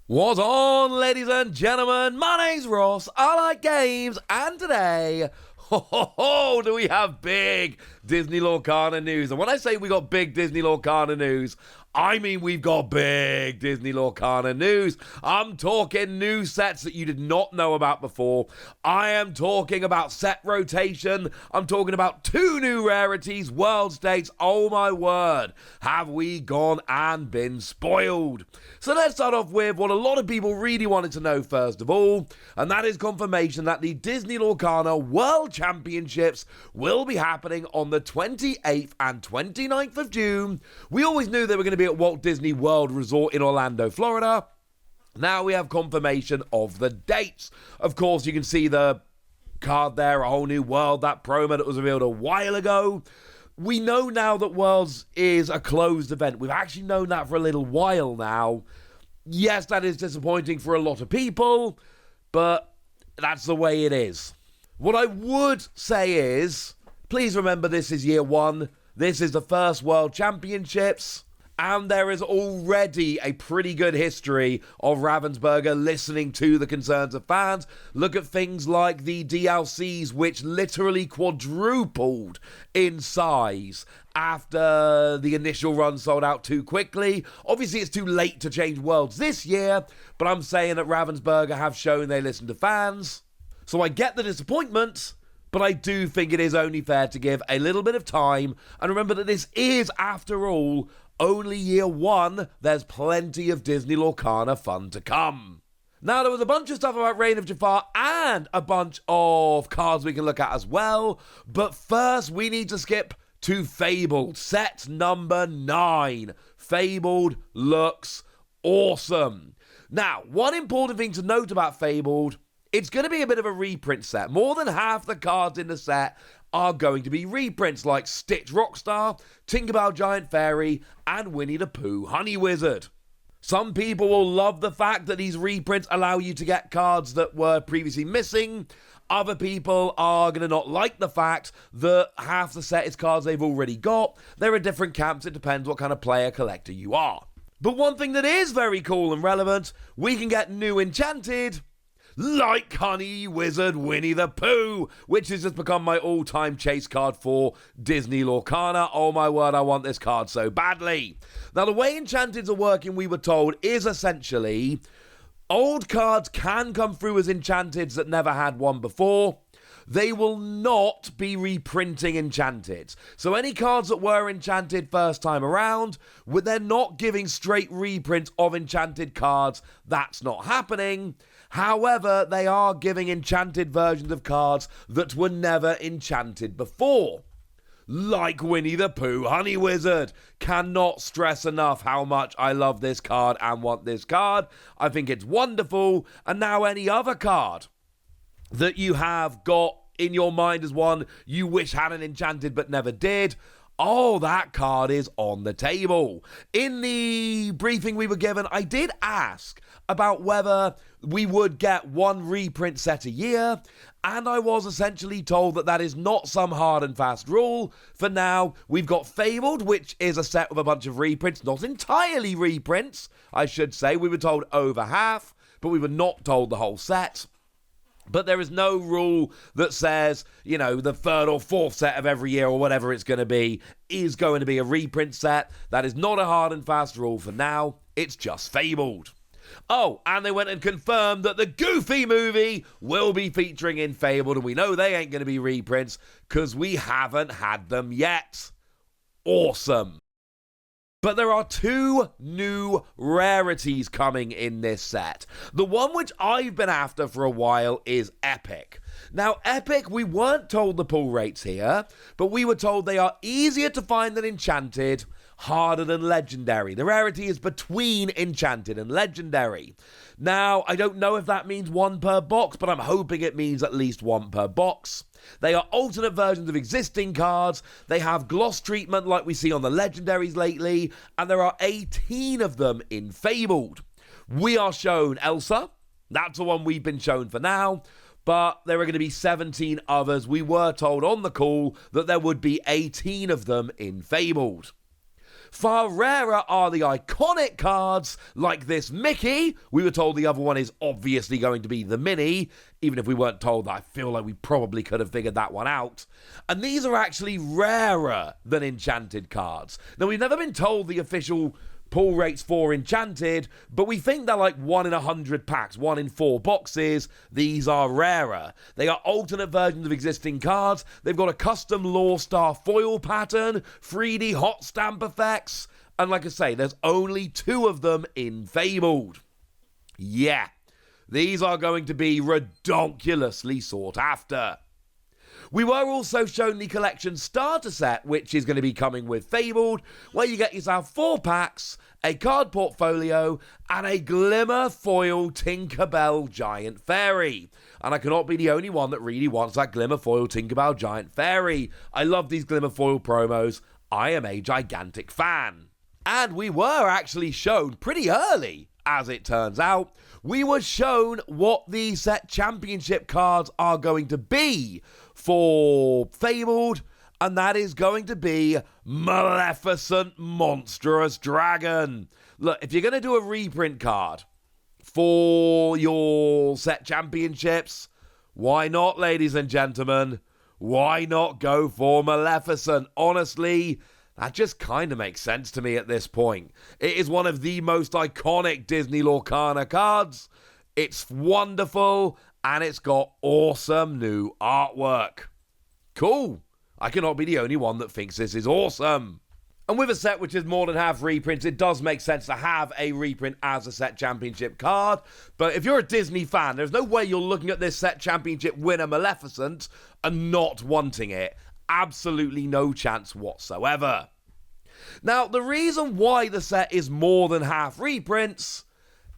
What's on, ladies and gentlemen? My name's Ross, I like games, and today, do we have big Disney Lorcana news. And when I say we got big Disney Lorcana news, I mean we've got big Disney Lorcana news. I'm talking new sets that you did not know about before. I am talking about set rotation. I'm talking about 2 new rarities, world stakes. Oh my word, have we gone and been spoiled? So let's start off with what a lot of people really wanted to know first of all, and that is confirmation that the Disney Lorcana World Championships will be happening on the 28th and 29th of June. We always knew they were going to be at Walt Disney World Resort in Orlando, Florida. Now we have confirmation of the dates. Of course, you can see the card there, A Whole New World, that promo that was revealed a while ago. We know now that Worlds is a closed event. We've actually known that for a little while now. Yes, that is disappointing for a lot of people, but that's the way it is. What I would say is, please remember this is year 1. This is the first World Championships. And there is already a pretty good history of Ravensburger listening to the concerns of fans. Look at things like the DLCs, which literally quadrupled in size after the initial run sold out too quickly. Obviously, it's too late to change worlds this year, but I'm saying that Ravensburger have shown they listen to fans. So I get the disappointment, but I do think it is only fair to give a little bit of time. And remember that this is, after all, only year 1, there's plenty of Disney Lorcana fun to come. Now, there was a bunch of stuff about Reign of Jafar and a bunch of cards we can look at as well. But first, we need to skip to Fabled, set number 9. Fabled looks awesome. Now, one important thing to note about Fabled, it's going to be a bit of a reprint set. More than half the cards in the set are going to be reprints like Stitch Rockstar, Tinkerbell Giant Fairy, and Winnie the Pooh Honey Wizard. Some people will love the fact that these reprints allow you to get cards that were previously missing. Other people are going to not like the fact that half the set is cards they've already got. There are different camps, it depends what kind of player collector you are. But one thing that is very cool and relevant, we can get new enchanted, like Honey Wizard Winnie the Pooh, which has just become my all-time chase card for Disney Lorcana. Oh my word, I want this card so badly. Now, the way enchanteds are working, we were told, is essentially old cards can come through as enchanteds that never had one before. They will not be reprinting enchanteds. So any cards that were enchanted first time around, they're not giving straight reprints of enchanted cards. That's not happening. However, they are giving enchanted versions of cards that were never enchanted before. Like Winnie the Pooh Honey Wizard. Cannot stress enough how much I love this card and want this card. I think it's wonderful. And now any other card that you have got in your mind as one you wish had an enchanted but never did, oh, that card is on the table. In the briefing we were given, I did ask about whether we would get one reprint set a year, and I was essentially told that that is not some hard and fast rule. For now, we've got Fabled, which is a set with a bunch of reprints, not entirely reprints, I should say. We were told over half, but we were not told the whole set. But there is no rule that says, the 3rd or 4th set of every year or whatever it's going to be is going to be a reprint set. That is not a hard and fast rule for now. It's just Fabled. Oh, and they went and confirmed that the Goofy movie will be featuring in Fabled, and we know they ain't going to be reprints because we haven't had them yet. Awesome. But there are 2 new rarities coming in this set. The one which I've been after for a while is Epic. Now, Epic, we weren't told the pull rates here, but we were told they are easier to find than Enchanted, harder than Legendary. The rarity is between Enchanted and Legendary. Now, I don't know if that means 1 per box, but I'm hoping it means at least 1 per box. They are alternate versions of existing cards. They have gloss treatment like we see on the Legendaries lately, and there are 18 of them in Fabled. We are shown Elsa. That's the one we've been shown for now. But there are going to be 17 others. We were told on the call that there would be 18 of them in Fabled. Far rarer are the iconic cards, like this Mickey. We were told the other one is obviously going to be the Mini, even if we weren't told that. I feel like we probably could have figured that one out. And these are actually rarer than Enchanted cards. Now, we've never been told the official pull rates for Enchanted, but we think they're like 1 in 100 packs, 1 in 4 boxes. These are rarer. They are alternate versions of existing cards. They've got a custom Lore Star foil pattern, 3D hot stamp effects, and like I say, there's only 2 of them in Fabled. Yeah, these are going to be redonkulously sought after. We were also shown the collection starter set, which is going to be coming with Fabled, where you get yourself 4 packs, a card portfolio, and a Glimmer Foil Tinkerbell Giant Fairy. And I cannot be the only one that really wants that Glimmer Foil Tinkerbell Giant Fairy. I love these Glimmer Foil promos. I am a gigantic fan. And we were actually shown pretty early, as it turns out. We were shown what the set championship cards are going to be for Fabled, and that is going to be Maleficent Monstrous Dragon. Look, if you're going to do a reprint card for your set championships, why not, ladies and gentlemen? Why not go for Maleficent? Honestly, that just kind of makes sense to me at this point. It is one of the most iconic Disney Lorcana cards. It's wonderful, and it's got awesome new artwork. Cool. I cannot be the only one that thinks this is awesome. And with a set which is more than half reprints, it does make sense to have a reprint as a set championship card. But if you're a Disney fan, there's no way you're looking at this set championship winner Maleficent and not wanting it. Absolutely no chance whatsoever. Now, the reason why the set is more than half reprints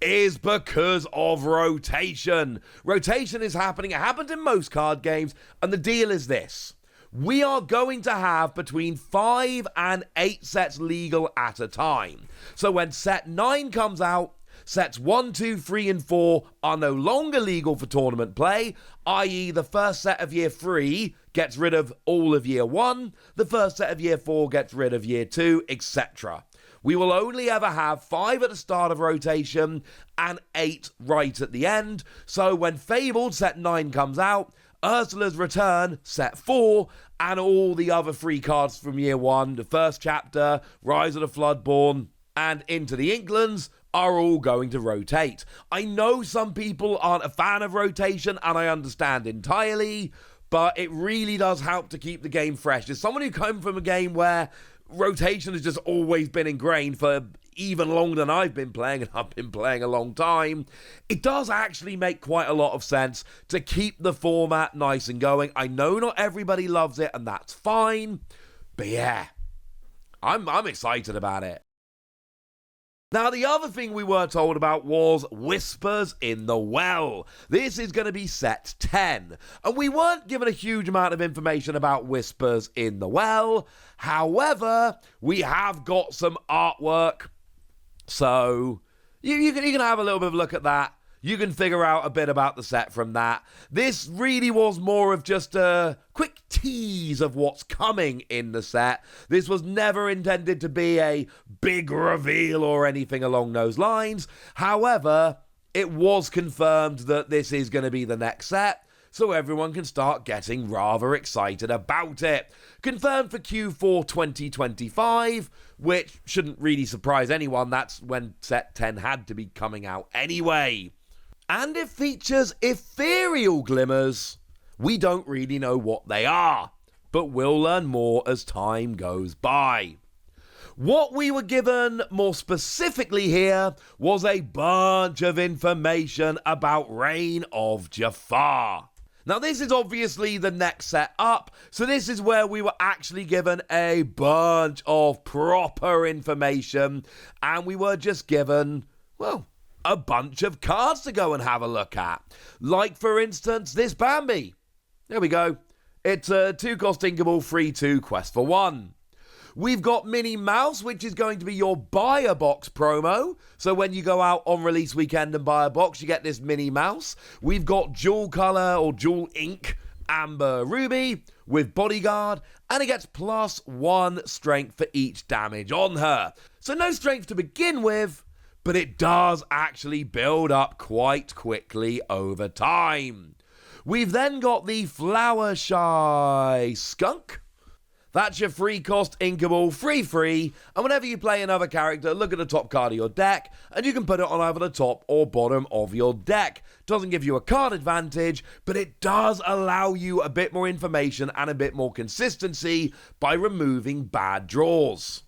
is because of rotation. Rotation is happening. It happens in most card games, and the deal is this. We are going to have between 5 and 8 sets legal at a time. So when set 9 comes out, sets 1, 2, 3, and 4 are no longer legal for tournament play, i.e. the first set of year 3 gets rid of all of year 1, the first set of year 4 gets rid of year 2, etc. We will only ever have 5 at the start of rotation and 8 right at the end. So when Fabled set 9 comes out, Ursula's Return, set 4, and all the other 3 cards from year 1, the first chapter, Rise of the Floodborn, and Into the Inklands, are all going to rotate. I know some people aren't a fan of rotation, and I understand entirely, but it really does help to keep the game fresh. As someone who comes from a game where rotation has just always been ingrained for even longer than I've been playing, and I've been playing a long time, it does actually make quite a lot of sense to keep the format nice and going. I know not everybody loves it, and that's fine, but yeah, I'm excited about it. Now, the other thing we were told about was Whispers in the Well. This is going to be set 10, and we weren't given a huge amount of information about Whispers in the Well. However, we have got some artwork, so you can have a little bit of a look at that. You can figure out a bit about the set from that. This really was more of just a quick tease of what's coming in the set. This was never intended to be a big reveal or anything along those lines. However, it was confirmed that this is going to be the next set, so everyone can start getting rather excited about it. Confirmed for Q4 2025, which shouldn't really surprise anyone. That's when set 10 had to be coming out anyway. And it features ethereal glimmers. We don't really know what they are, but we'll learn more as time goes by. What we were given more specifically here was a bunch of information about Reign of Jafar. Now, this is obviously the next set up, so this is where we were actually given a bunch of proper information, and we were just given, well, a bunch of cards to go and have a look at. Like, for instance, this Bambi. There we go. It's a 2-cost Tinkerbell 3-2 Quest for 1. We've got Minnie Mouse, which is going to be your buy a box promo. So when you go out on release weekend and buy a box, you get this Minnie Mouse. We've got Dual Color or Dual Ink Amber Ruby with Bodyguard, and it gets +1 strength for each damage on her. So no strength to begin with, but it does actually build up quite quickly over time. We've then got the Flower Shy Skunk. That's your free cost inkable, free, and whenever you play another character, look at the top card of your deck, and you can put it on either the top or bottom of your deck. Doesn't give you a card advantage, but it does allow you a bit more information and a bit more consistency by removing bad draws.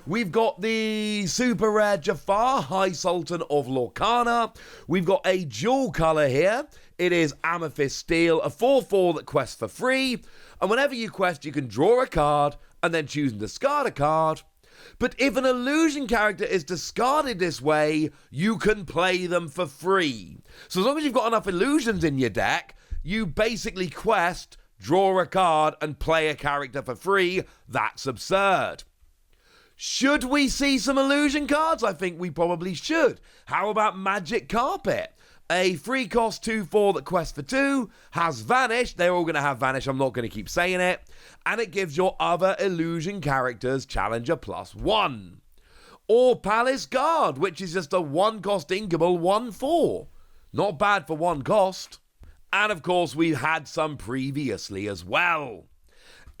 We've got the super rare Jafar, High Sultan of Lorcana. We've got a dual colour here. It is Amethyst Steel, a 4/4 that quests for free. And whenever you quest, you can draw a card and then choose and discard a card. But if an illusion character is discarded this way, you can play them for free. So as long as you've got enough illusions in your deck, you basically quest, draw a card, and play a character for free. That's absurd. Should we see some illusion cards? I think we probably should. How about Magic Carpet? A free cost 2/4 that quests for 2, has Vanish. They're all going to have Vanish, I'm not going to keep saying it. And it gives your other illusion characters Challenger +1. Or Palace Guard, which is just a 1-cost inkable 1/4. Not bad for 1 cost. And of course, we've had some previously as well.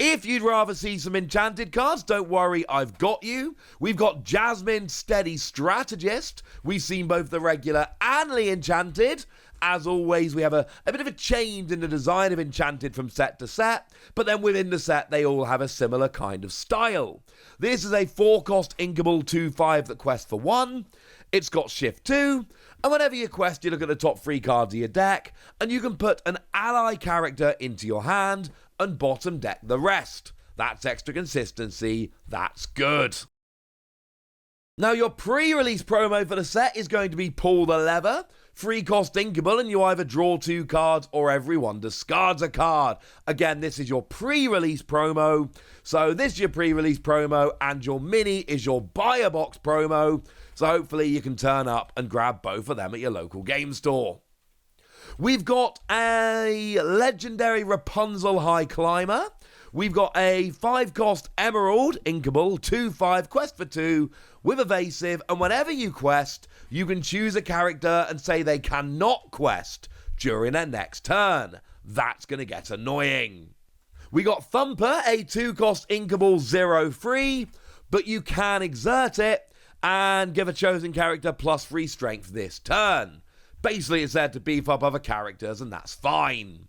If you'd rather see some enchanted cards, don't worry, I've got you. We've got Jasmine Steady Strategist. We've seen both the regular and the enchanted. As always, we have a bit of a change in the design of enchanted from set to set, but then within the set, they all have a similar kind of style. This is a 4-cost inkable 2/5 that quests for 1. It's got Shift 2, and whenever you quest, you look at the top 3 cards of your deck, and you can put an ally character into your hand and bottom deck the rest. That's extra consistency. That's good. Now, your pre-release promo for the set is going to be Pull the Lever. Free cost inkable, and you either draw 2 cards or everyone discards a card. Again, this is your pre-release promo. So this is your pre-release promo, and your mini is your buy a box promo. So hopefully you can turn up and grab both of them at your local game store. We've got a legendary Rapunzel High Climber. We've got a 5-cost Emerald Inkable 2/5 quest for 2 with evasive, and whenever you quest, you can choose a character and say they cannot quest during their next turn. That's going to get annoying. We got Thumper, a 2-cost Inkable 0/3, but you can exert it and give a chosen character +3 strength this turn. Basically, it's there to beef up other characters, and that's fine.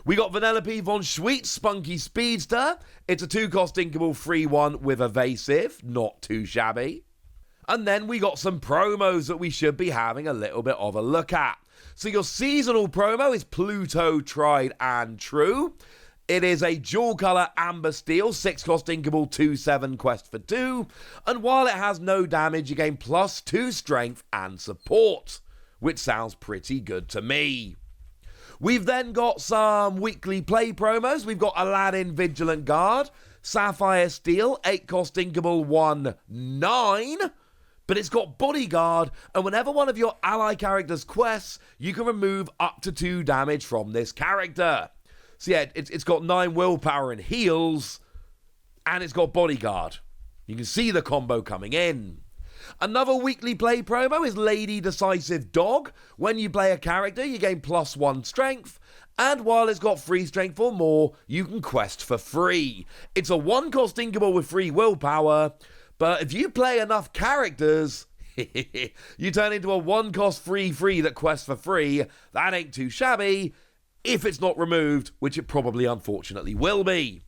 We got Vanellope Von Schweet's Spunky Speedster. It's a 2-cost inkable 3/1 with evasive. Not too shabby. And then we got some promos that we should be having a little bit of a look at. So your seasonal promo is Pluto Tried and True. It is a dual colour Amber Steel, 6-cost inkable 2/7 quest for 2. And while it has no damage, you gain +2 strength and support, which sounds pretty good to me. We've then got some weekly play promos. We've got Aladdin Vigilant Guard, Sapphire Steel, 8-cost inkable 1/9, but it's got Bodyguard, and whenever one of your ally characters quests, you can remove up to 2 damage from this character. So yeah, it's got 9 willpower and heals, and it's got Bodyguard. You can see the combo coming in. Another weekly play promo is Lady Decisive Dog. When you play a character, you gain +1 strength, and while it's got free strength or more, you can quest for free. It's a 1-cost inkable with free willpower, but if you play enough characters, you turn into a 1-cost free that quests for free. That ain't too shabby, if it's not removed, which it probably unfortunately will be.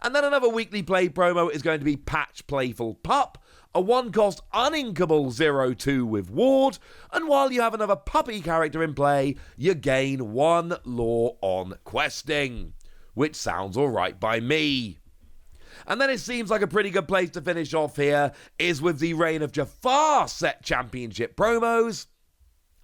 And then another weekly play promo is going to be Patch Playful Pup, a 1-cost uninkable 0/2 with Ward, and while you have another puppy character in play, you gain 1 law on questing, which sounds alright by me. And then it seems like a pretty good place to finish off here is with the Reign of Jafar set championship promos.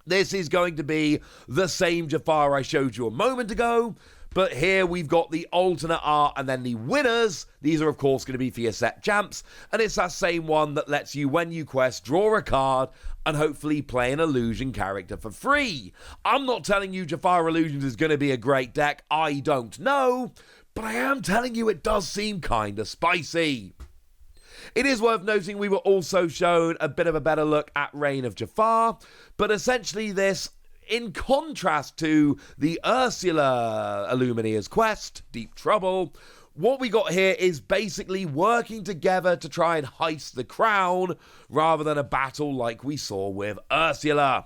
This is going to be the same Jafar I showed you a moment ago, But here we've got the alternate art and then the winners. These are, of course, going to be for your set champs. And it's that same one that lets you, when you quest, draw a card and hopefully play an illusion character for free. I'm not telling you Jafar Illusions is going to be a great deck. I don't know. But I am telling you it does seem kind of spicy. It is worth noting we were also shown a bit of a better look at Reign of Jafar, but essentially this, in contrast to the Ursula Illumineer's quest, Deep Trouble, what we got here is basically working together to try and heist the crown, rather than a battle like we saw with Ursula.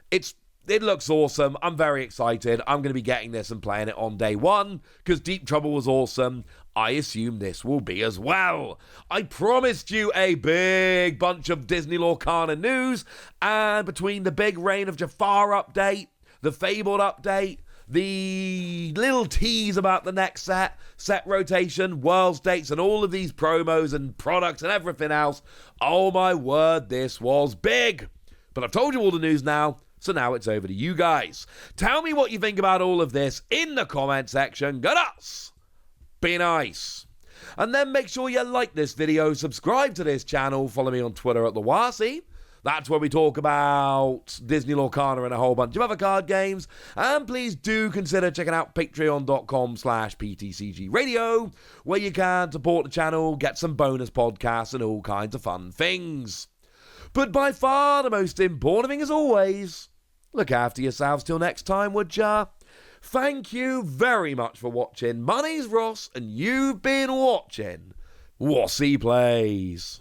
It looks awesome. I'm very excited. I'm going to be getting this and playing it on day one, because Deep Trouble was awesome. I assume this will be as well. I promised you a big bunch of Disney Lorcana news, and between the big Reign of Jafar update, the Fabled update, the little tease about the next set rotation, worlds dates, and all of these promos and products and everything else, oh my word, this was big. But I've told you all the news now, so now it's over to you guys. Tell me what you think about all of this in the comment section. Go nuts! Be nice. And then make sure you like this video, subscribe to this channel, follow me on Twitter at @LeWasi. That's where we talk about Disney Lorcana and a whole bunch of other card games. And please do consider checking out patreon.com/PTCG Radio, where you can support the channel, get some bonus podcasts and all kinds of fun things. But by far the most important thing, as always, look after yourselves till next time, would ya? Thank you very much for watching. My name's Ross, and you've been watching Wasi Plays.